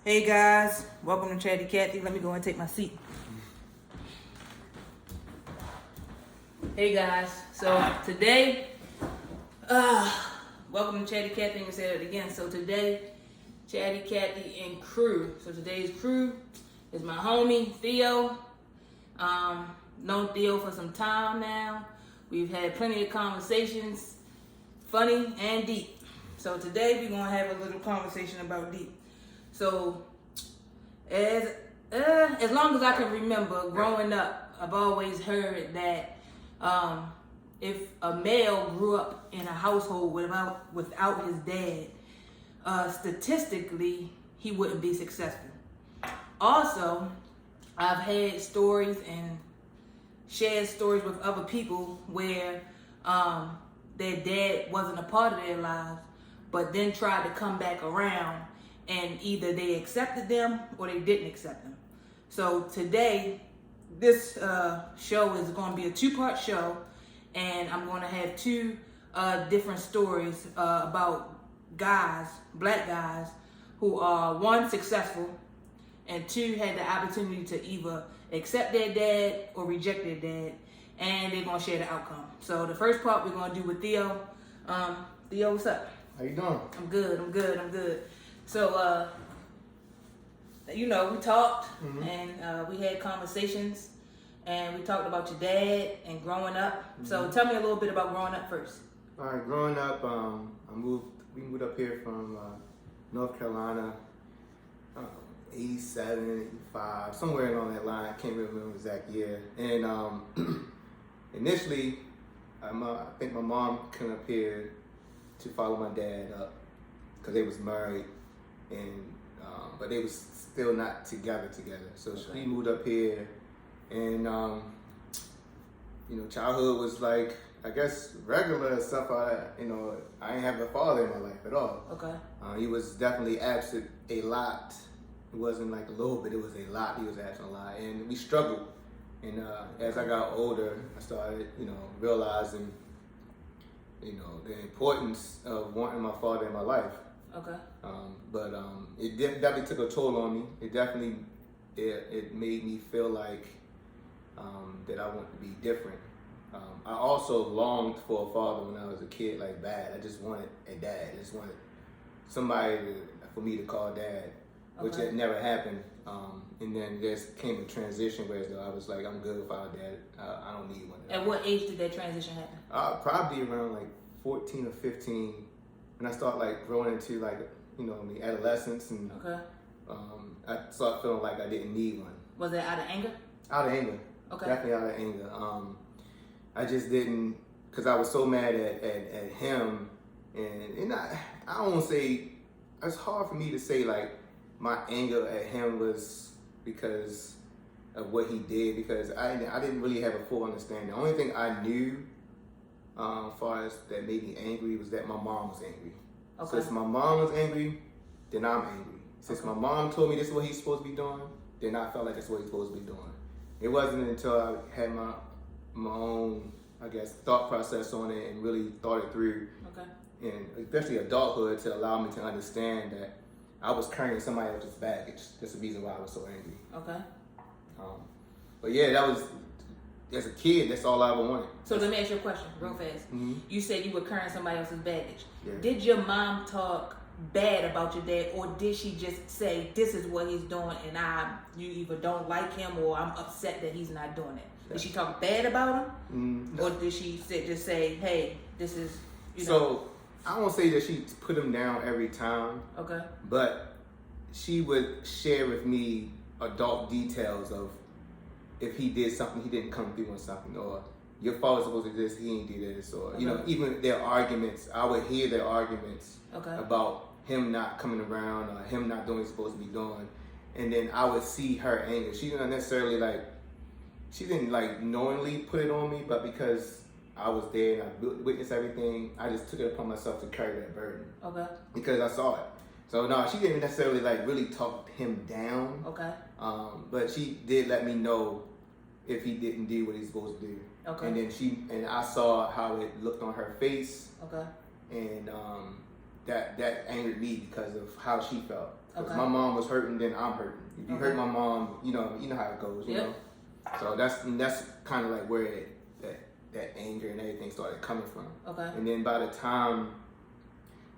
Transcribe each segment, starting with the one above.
Hey guys, welcome to Chatty Cathy. Let me go and take my seat. Hey guys, so today, welcome to Chatty Cathy. I'm gonna say it again. So today, Chatty Cathy and crew. So today's crew is my homie Theo. Known Theo for some time now. We've had plenty of conversations, funny and deep. So today we're gonna have a little conversation about deep. So, as long as I can remember growing up, I've always heard that if a male grew up in a household without his dad, statistically, he wouldn't be successful. Also, I've had stories and shared stories with other people where their dad wasn't a part of their lives, but then tried to come back around, and either they accepted them or they didn't accept them. So today, this show is going to be a two-part show, and I'm going to have two different stories about guys, black guys, who are one, successful, and two, had the opportunity to either accept their dad or reject their dad, and they're going to share the outcome. So the first part we're going to do with Theo. Theo, what's up? How you doing? I'm good. So, we talked and we had conversations, and we talked about your dad and growing up. Mm-hmm. So tell me a little bit about growing up first. All right, growing up, we moved up here from North Carolina, 87, 85, somewhere along that line. I can't remember the exact year. And initially, I think my mom came up here to follow my dad up because they was married, and but they was still not together. So she moved up here, and childhood was like, I guess, regular stuff. I ain't have a father in my life at all. Okay. He was definitely absent a lot. It wasn't like a little bit, it was a lot. He was absent a lot, and we struggled. And as I got older, I started, realizing, the importance of wanting my father in my life. Okay. But it definitely took a toll on me. It definitely, it made me feel like that I wanted to be different. I also longed for a father when I was a kid, like bad. I just wanted a dad. I just wanted somebody for me to call dad, which had never happened. And then there came a transition where I was like, I'm good without dad. I don't need one. At what age did that transition happen? Probably around like 14 or 15. And I started like growing into like, the adolescence, and I started feeling like I didn't need one. Was it out of anger? Out of anger. Okay. Definitely out of anger. I just didn't, because I was so mad at him, and I don't want to say, it's hard for me to say like my anger at him was because of what he did, because I didn't really have a full understanding. The only thing I knew as far as that made me angry was that my mom was angry. Okay. Since my mom was angry, then I'm angry. Since my mom told me this is what he's supposed to be doing, then I felt like that's what he's supposed to be doing. It wasn't until I had my own, I guess, thought process on it and really thought it through. Okay. And especially adulthood, to allow me to understand that I was carrying somebody else's baggage. That's the reason why I was so angry. Okay. But yeah, that was, as a kid, that's all I ever wanted. So let me ask you a question real fast. Mm-hmm. You said you were carrying somebody else's baggage. Yeah. Did your mom talk bad about your dad, or did she just say, this is what he's doing, and you either don't like him or I'm upset that he's not doing it? Yeah. Did she talk bad about him? Mm-hmm. Or did she just say, hey, this is, So, I won't say that she put him down every time. Okay. But she would share with me adult details of if he did something, he didn't come through on something, or your father's supposed to do this, he ain't do this, or even their arguments. I would hear their arguments about him not coming around or him not doing what he's supposed to be doing, and then I would see her anger. She didn't necessarily she didn't knowingly put it on me, but because I was there and I witnessed everything, I just took it upon myself to carry that burden. Okay. Because I saw it. So no, she didn't necessarily really talk him down. Okay. But she did let me know if he didn't do what he's supposed to do. Okay. And then I saw how it looked on her face. Okay. And that angered me because of how she felt. If my mom was hurting, then I'm hurting. If you hurt my mom, you know how it goes. You know. So that's kind of like where that anger and everything started coming from. Okay. And then by the time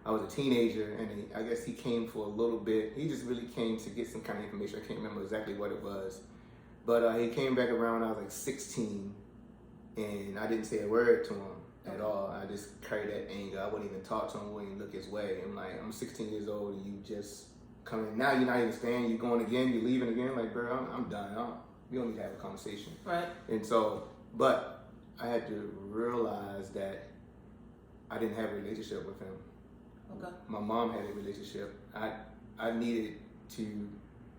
I was a teenager, and I guess he came for a little bit. He just really came to get some kind of information. I can't remember exactly what it was. But he came back around when I was like 16, and I didn't say a word to him at all. I just carried that anger. I wouldn't even talk to him, wouldn't even look his way. I'm like, I'm 16 years old, and you just coming. Now you're not even staying. You're going again. You're leaving again. Like, bro, I'm done. We don't need to have a conversation. Right. And so, but I had to realize that I didn't have a relationship with him. Okay. My mom had a relationship. I needed to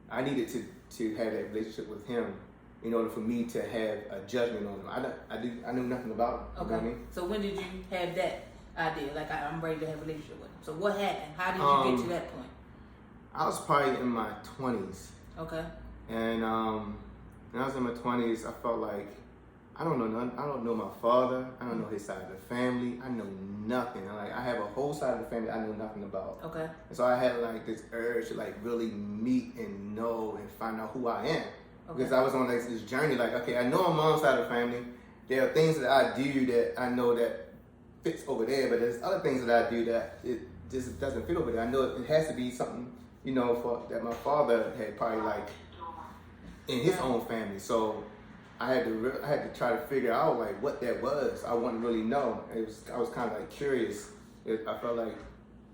have that relationship with him in order for me to have a judgment on him. I knew nothing about him. Okay. You know what I mean? So when did you have that idea? Like, I'm ready to have a relationship with him. So what happened? How did you get to that point? I was probably in my 20s. Okay. And when I was in my 20s, I felt like I don't know my father. I don't know his side of the family. I know nothing. I have a whole side of the family I know nothing about. Okay. And so I had like this urge to like really meet and know and find out who I am. Okay. Because I was on like this journey. Like, okay, I know my mom's side of the family. There are things that I do that I know that fits over there, but there's other things that I do that it just doesn't fit over there. I know it has to be something, that my father had probably like in his own family. So I had to try to figure out like what that was. I wanted to really know. I was kind of like curious. I felt like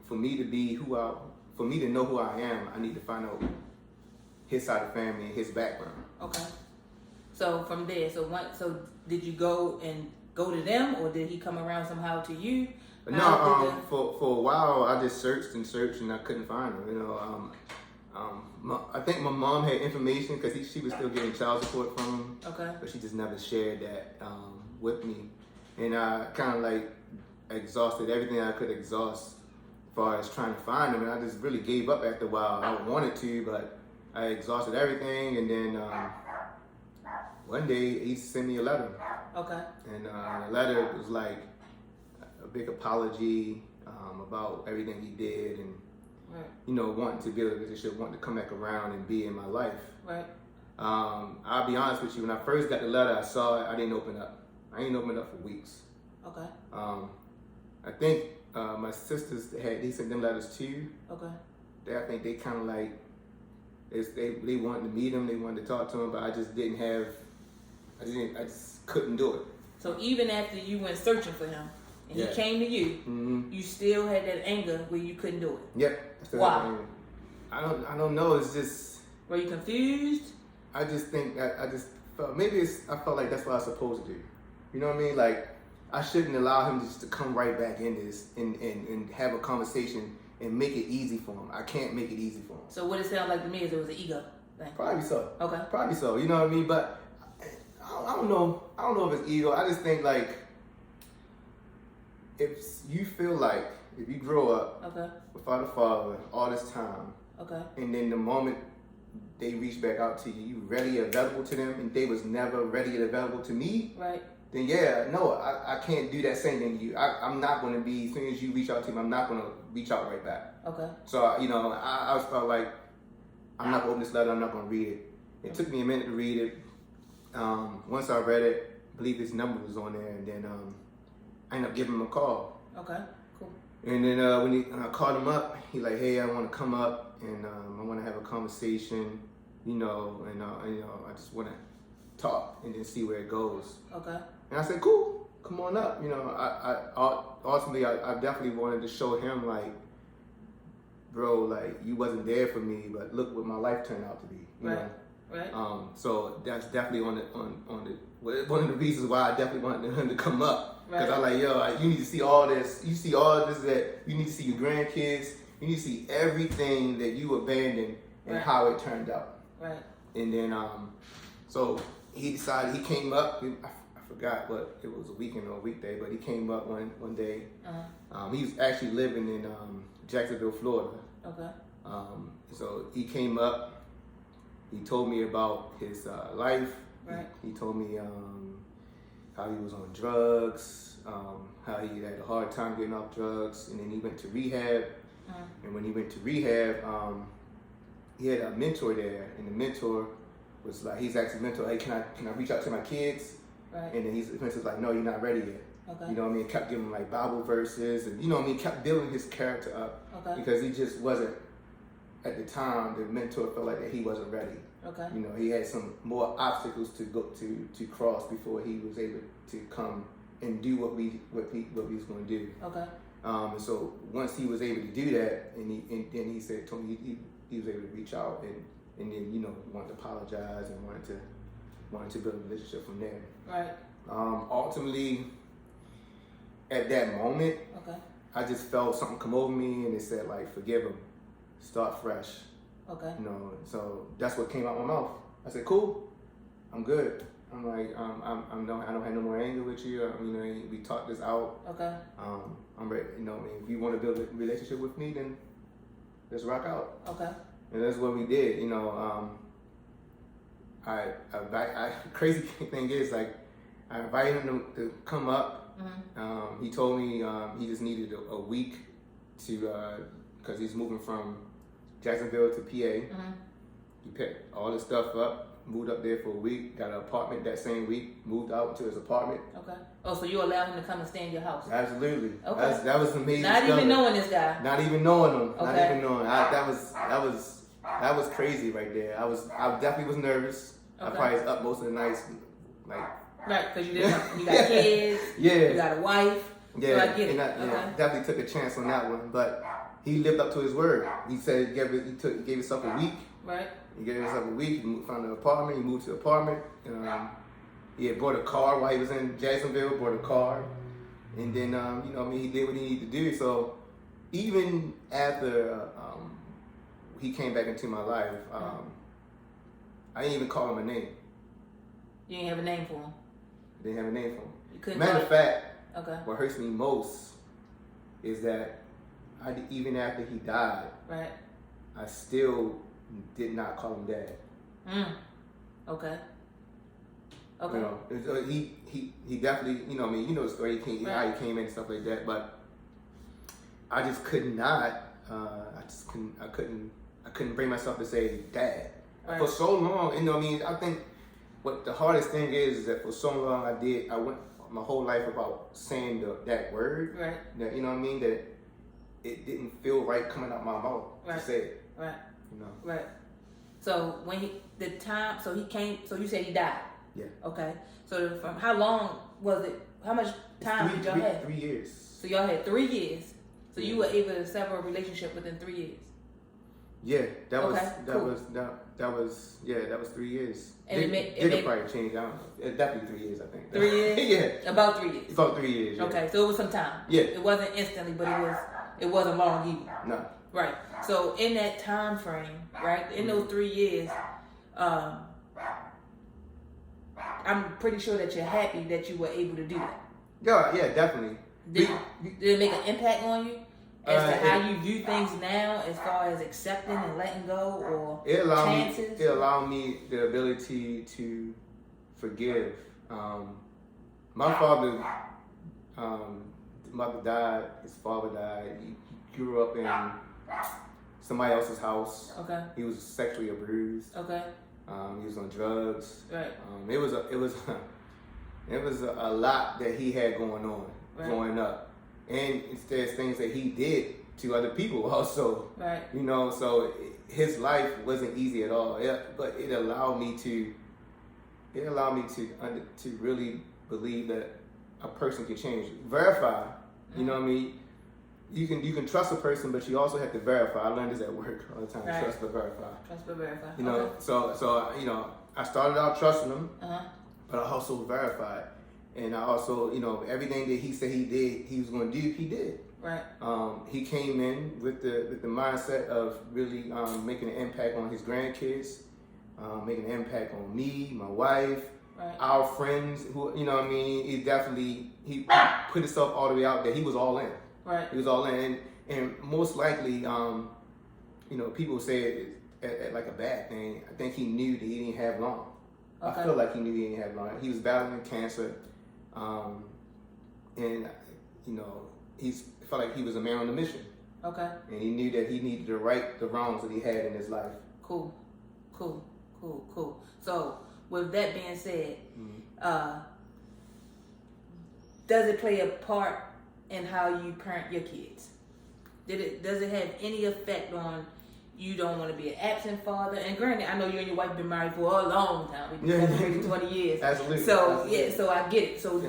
for me to know who I am, I need to find out his side of the family and his background. Okay. So from there, so did you go to them, or did he come around somehow to you? No, for a while I just searched and I couldn't find him. I think my mom had information because she was still getting child support from him. Okay. But she just never shared that with me. And I kind of like exhausted everything I could exhaust as far as trying to find him. And I just really gave up after a while. I wanted to, but I exhausted everything. And then one day he sent me a letter. Okay. And the letter was like a big apology about everything he did and wanting to build a relationship, wanting to come back around and be in my life. Right. I'll be honest with you. When I first got the letter, I saw it. I didn't open up. I didn't open up for weeks. Okay. I think my sisters they sent them letters too. Okay. I think they kind of like they wanted to meet him. They wanted to talk to him, but I just didn't have. I just couldn't do it. So even after you went searching for him, and he came to you, you still had that anger where you couldn't do it. Yep. Why? I don't know. It's just. Were you confused? I just think that I just felt I felt like that's what I was supposed to do. You know what I mean? Like I shouldn't allow him just to come right back in this and have a conversation and make it easy for him. I can't make it easy for him. So what it sounded like to me is it was an ego thing. Probably so. Okay. Probably so. You know what I mean? But I don't know. I don't know if it's ego. I just think like. If you feel like if you grow up without a father all this time, and then the moment they reach back out to you, you ready and available to them, and they was never ready and available to me, right? Then I can't do that same thing to you. I'm not going to be, as soon as you reach out to me, I'm not going to reach out right back. Okay. So I felt like I'm not going to open this letter. I'm not going to read it. It took me a minute to read it. Once I read it, I believe his number was on there, and then I ended up giving him a call. Okay, cool. And then when I called him up, he like, hey, I want to come up and I want to have a conversation, and I just want to talk and then see where it goes. Okay. And I said, cool, come on up. Ultimately, I definitely wanted to show him like, bro, like you wasn't there for me, but look what my life turned out to be. You know? Right. So that's definitely on one of the reasons why I definitely wanted him to come up. Because I'm like, you need to see all this. You see all this that you need to see your grandkids. You need to see everything that you abandoned and how it turned out. Right. And then, so he decided, he came up. I forgot what it was, a weekend or a weekday, but he came up one day. He was actually living in Jacksonville, Florida. Okay. So he came up. He told me about his life. Right. He told me how he was on drugs, how he had a hard time getting off drugs, and then he went to rehab. And when he went to rehab, he had a mentor there, and the mentor was like, he's asking the mentor, hey, can I reach out to my kids? Right. And then the mentor's like, no, you're not ready yet. Okay. You know what I mean? Kept giving him like Bible verses, and you know what I mean? Kept building his character up. Okay. Because he just wasn't, at the time, the mentor felt like that he wasn't ready. Okay. You know, he had some more obstacles to go to cross before he was able to come and do what he was going to do. Okay. And so once he was able to do that, and then he said, told me he was able to reach out and then, you know, wanted to apologize and wanted to build a relationship from there. Right. Ultimately, at that moment, okay, I just felt something come over me, and it said like, forgive him, start fresh. Okay. You know, so that's what came out my mouth. I said, cool, I'm good. I'm like, I don't have no more anger with you. You know, we talked this out. Okay. I'm ready. You know, I mean, if you want to build a relationship with me, then let's rock out. Okay. And that's what we did. You know, I crazy thing is, like, I invited him to come up. Mm-hmm. He told me he just needed a week to, because he's moving from Jacksonville to PA. Mm-hmm. He picked all his stuff up, moved up there for a week, got an apartment that same week, moved out to his apartment. Okay. Oh, so you allowed him to come and stay in your house? Absolutely. Okay. That was amazing. Not even knowing this guy. Not even knowing him. Okay. Not even knowing. That was crazy right there. I definitely was nervous. Okay. I probably was up most of the nights, like. Right, because you got kids. Yeah. You got a wife. Yeah. So I get it. Yeah, definitely took a chance on that one, but he lived up to his word. He said he gave himself a week. Right. He gave himself a week. He found an apartment. He moved to the apartment. He had bought a car while he was in Jacksonville. Bought a car, and then you know, I mean, he did what he needed to do. So even after he came back into my life, I didn't even call him a name. You didn't have a name for him. Didn't have a name for him. You couldn't. Matter of fact, okay, what hurts me most is that even after he died, right, I still did not call him dad. Okay. Okay. You know, he definitely, you know, I mean, you know the story, how he came in and stuff like that, but I just could not, I couldn't bring myself to say dad. Right. For so long, you know, I mean, I think what the hardest thing is that for so long I went my whole life about saying that word. Right. That, you know what I mean, that it didn't feel right coming out my mouth to say it. Right. You know. Right. So when he came, so you said he died. Yeah. Okay. So from how long was it? How much time did y'all have? 3 years. So y'all had 3 years. So you were able to sever a relationship within 3 years. Yeah, that cool. was 3 years. And it probably change. I don't know. It's definitely 3 years, I think. 3 years? Yeah. About 3 years. About 3 years. Yeah. Okay, so it was some time. Yeah. It wasn't instantly, but it wasn't long either. No. Right. So in that time frame, right, in those 3 years, I'm pretty sure that you're happy that you were able to do that. Yeah, definitely. Did it make an impact on you as to how you view things now, as far as accepting and letting go, or chances? It allowed me the ability to forgive. My father, mother died. His father died. He grew up in somebody else's house. Okay. He was sexually abused. Okay. He was on drugs. Right. It was a lot that he had going on growing up, and there's things that he did to other people also. Right. You know, so his life wasn't easy at all. But it allowed me to really believe that a person can change. Verify. You know what I mean? You can trust a person, but you also have to verify. I learned this at work all the time. Right. Trust but verify. Trust but verify. You know, okay. so you know, I started out trusting him, Uh-huh. but I also verified, and I also, you know, everything that he said he was going to do, he did. Right. He came in with the mindset of really making an impact on his grandkids, making an impact on me, my wife, our friends. Who, you know what I mean? He put himself all the way out there. He was all in. Right. He was all in, and most likely, you know, people say it like a bad thing. I think he knew that he didn't have long. Okay. I feel like he knew he didn't have long. He was battling cancer, and you know, he felt like he was a man on a mission. Okay. And he knew that he needed to right the wrongs that he had in his life. Cool. So with that being said, does it play a part in how you parent your kids? Does it have any effect on you don't want to be an absent father? And granted, I know you and your wife been married for a long time. We've been married 20 years. Absolutely. So Absolutely. yeah, so I get it. So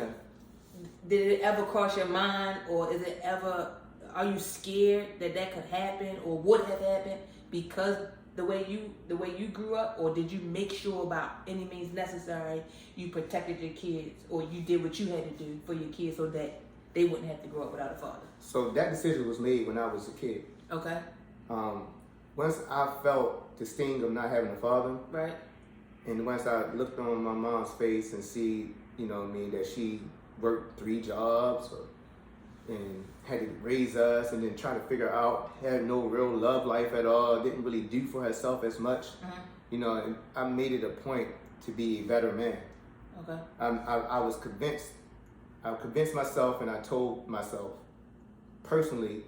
did it ever cross your mind, or is it ever? Are you scared that could happen, or would have happened because the way you grew up, or did you make sure about any means necessary you protected your kids, or you did what you had to do for your kids so that they wouldn't have to grow up without a father? So that decision was made when I was a kid. Okay. Once I felt the sting of not having a father, right, and once I looked on my mom's face and see, that she worked 3 jobs and had to raise us, and then try to figure out, had no real love life at all, didn't really do for herself as much, and I made it a point to be a better man. Okay. I was convinced. I convinced myself, and I told myself personally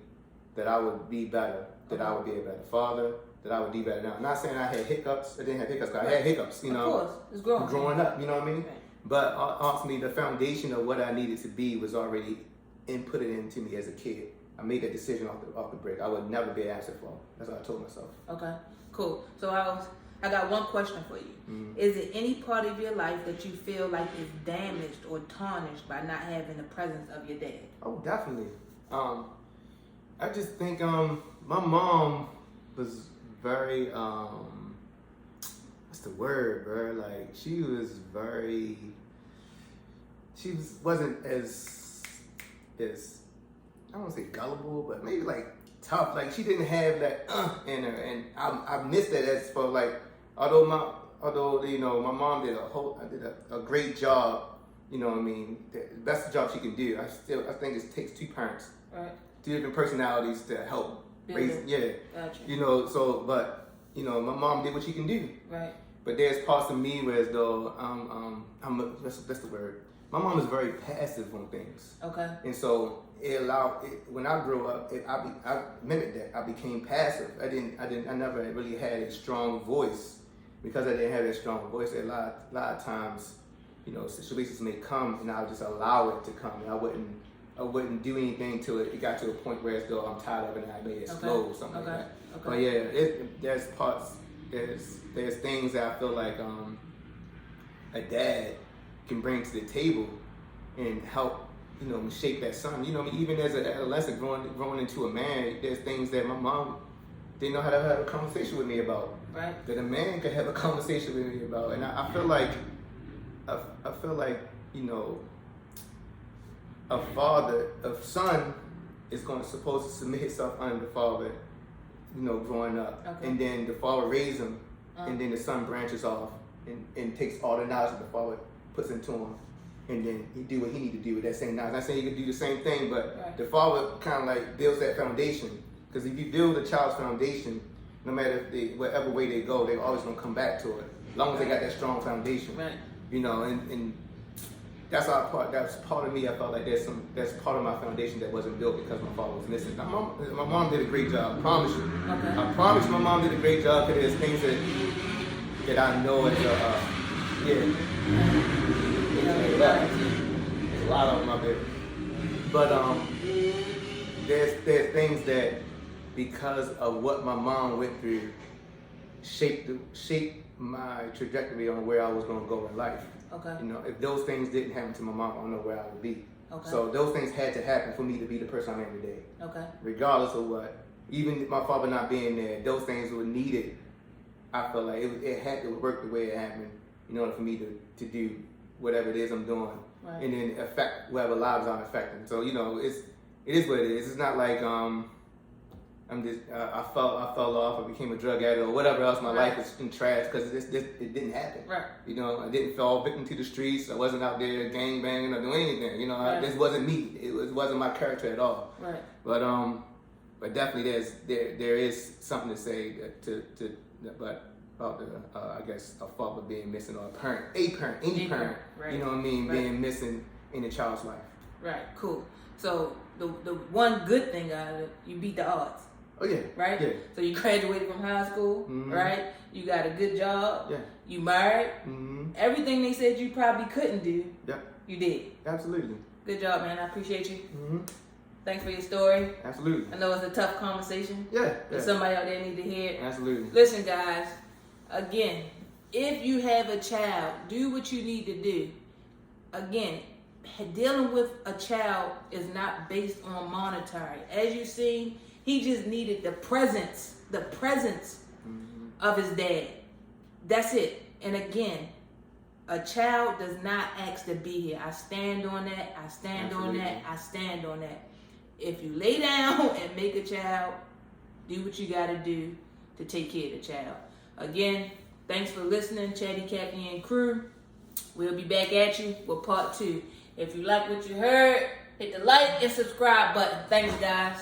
that I would be better, that I would be a better father, that I would do better now. I'm not saying I had hiccups. I didn't have hiccups, but I had hiccups, Of course, it's growing up, you know what I mean? Right. But ultimately, the foundation of what I needed to be was already inputted into me as a kid. I made that decision off the break. I would never be an absent father. That's what I told myself. Okay, cool. So I got one question for you. Mm-hmm. Is it any part of your life that you feel like is damaged or tarnished by not having the presence of your dad? Oh, definitely. I just think my mom was very what's the word, bro? Like wasn't as I don't want to say gullible, but maybe like tough. Like she didn't have that in her, and I miss that as for like. Although my mom did a great job. You know what I mean? The best job she can do. I think it takes 2 parents, right? 2 different personalities to help raise. Yeah. Gotcha. But my mom did what she can do. Right. But there's parts of me where as though that's the word. My mom is very passive on things. Okay. And so when I grew up, I mimicked that. I became passive. I never really had a strong voice. Because I didn't have that strong voice, a lot of times, situations may come and I would just allow it to come. And I wouldn't do anything till it got to a point where as though I'm tired of it and I made it slow or something like that. Okay. But yeah, there's parts, there's things that I feel like a dad can bring to the table and help, shape that son. Even as an adolescent growing into a man, there's things that my mom didn't know how to have a conversation with me about. Right. That a man could have a conversation with me about. And I feel like a son is supposed to submit himself under the father, growing up. Okay. And then the father raises him, and then the son branches off and takes all the knowledge that the father puts into him. And then he do what he need to do with that same knowledge. I'm not saying he could do the same thing, but the father kind of like builds that foundation. Because if you build a child's foundation, no matter whatever way they go, they're always gonna come back to it. As long as they got that strong foundation, right? And that's part of me. I felt like that's part of my foundation that wasn't built because my father was missing. My mom did a great job. I promise you. Okay. I promise my mom did a great job. Because there's things that I know as there's a lot of them out there. But there's things that, because of what my mom went through, shaped my trajectory on where I was going to go in life. Okay. If those things didn't happen to my mom, I don't know where I would be. Okay. So those things had to happen for me to be the person I am today. Okay. Regardless of what, even my father not being there, those things were needed. I felt like it had to work the way it happened in order for me to do whatever it is I'm doing, right. And then affect whatever lives I'm affecting. So it is what it is. It's not like I fell off, I became a drug addict or whatever else. My life is in trash because it didn't happen. Right. I didn't fall victim to the streets. I wasn't out there gang banging or doing anything. This wasn't me. It wasn't my character at all. Right. But definitely there is something to say about I guess a father being missing, or any parent, right. Being missing in a child's life. Right. Cool. So the one good thing out of it, you beat the odds. Oh, yeah. Right? Yeah. So you graduated from high school, right? You got a good job. Yeah. You married. Mm-hmm. Everything they said you probably couldn't do, you did. Absolutely. Good job, man. I appreciate you. Mm-hmm. Thanks for your story. Absolutely. I know it's a tough conversation. Yeah. But somebody out there need to hear it. Absolutely. Listen, guys. Again, if you have a child, do what you need to do. Again, dealing with a child is not based on monetary. As you see, he just needed the presence of his dad. That's it. And again, a child does not ask to be here. I stand on that. I stand on that. I stand on that. If you lay down and make a child, do what you got to do to take care of the child. Again, thanks for listening, Chatty Cathy and crew. We'll be back at you with part 2. If you like what you heard, hit the like and subscribe button. Thanks, guys.